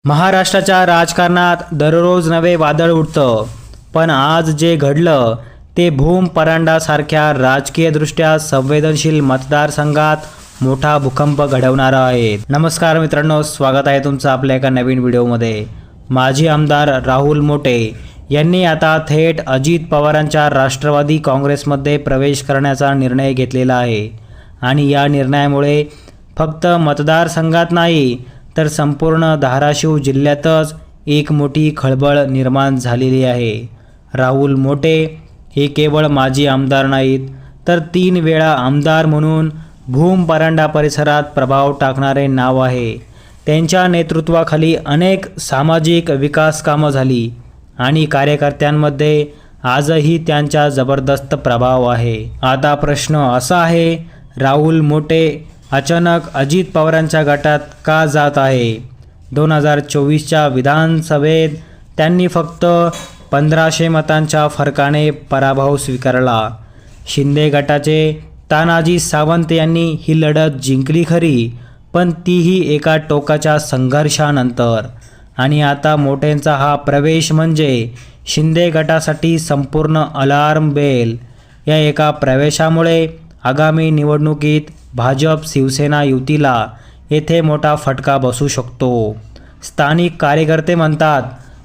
महाराष्ट्राच्या राजकारणात दररोज नवे वादळ उठतं, पण आज जे घडलं ते भूम परांडासारख्या राजकीयदृष्ट्या संवेदनशील मतदारसंघात मोठा भूकंप घडवणारा आहे। नमस्कार मित्रांनो, स्वागत आहे तुमचं आपल्या एका नवीन व्हिडिओमध्ये। माजी आमदार राहुल मोटे यांनी आता थेट अजित पवारांच्या राष्ट्रवादी काँग्रेसमध्ये प्रवेश करण्याचा निर्णय घेतलेला आहे आणि या निर्णयामुळे फक्त मतदारसंघात नाही तर संपूर्ण धाराशिव जिल्ह्यातच एक मोठी खळबळ निर्माण झालेली आहे। राहुल मोटे हे केवळ माजी आमदार नाहीत तर 3 वेळा आमदार म्हणून भूम परांडा परिसरात प्रभाव टाकणारे नाव आहे। त्यांच्या नेतृत्वाखाली अनेक सामाजिक विकास कामं झाली आणि कार्यकर्त्यांमध्ये आजही त्यांचा जबरदस्त प्रभाव आहे। आता प्रश्न असा आहे, राहुल मोटे अचानक अजित पवारांच्या गटात का जात आहे? 2024च्या विधानसभेत त्यांनी फक्त 1500 मतांच्या फरकाने पराभव स्वीकारला। शिंदे गटाचे तानाजी सावंत यांनी ही लढत जिंकली खरी, पण तीही एका टोकाच्या संघर्षानंतर। आणि आता मोटेंचा हा प्रवेश म्हणजे शिंदे गटासाठी संपूर्ण अलार्म बेल। या एका प्रवेशामुळे आगामी निवडणुकीत भाजप शिवसेना युतीला येथे मोठा फटका बसू शकतो। स्थानिक कार्यकर्ते म्हणतात,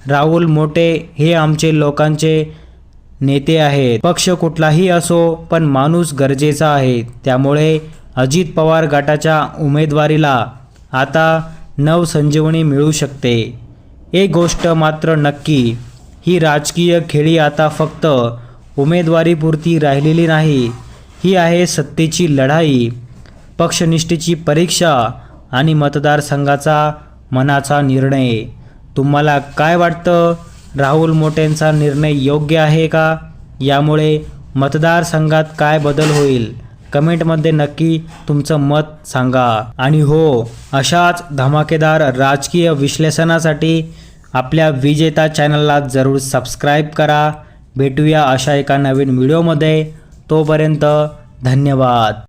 राहुल मोटे हे आमचे लोकांचे नेते आहेत। पक्ष कुठलाही असो पण माणूस गरजेचा आहे। त्यामुळे अजित पवार गटाच्या उमेदवारीला आता नवसंजीवनी मिळू शकते। एक गोष्ट मात्र नक्की, ही राजकीय खेळी आता फक्त उमेदवारीपुरती राहिलेली नाही, ही आहे सत्तेची लढाई, पक्षनिष्ठेची परीक्षा आणि मतदारसंघाचा मनाचा निर्णय। तुम्हाला काय वाटतं? राहुल मोटेंचा निर्णय योग्य आहे का? यामुळे मतदारसंघात काय बदल होईल? कमेंटमध्ये नक्की तुमचं मत सांगा। आणि हो, अशाच धमाकेदार राजकीय विश्लेषणासाठी आपल्या विजेता चॅनलला जरूर सबस्क्राईब करा। भेटूया अशा एका नवीन व्हिडिओमध्ये, तोपर्यंत धन्यवाद।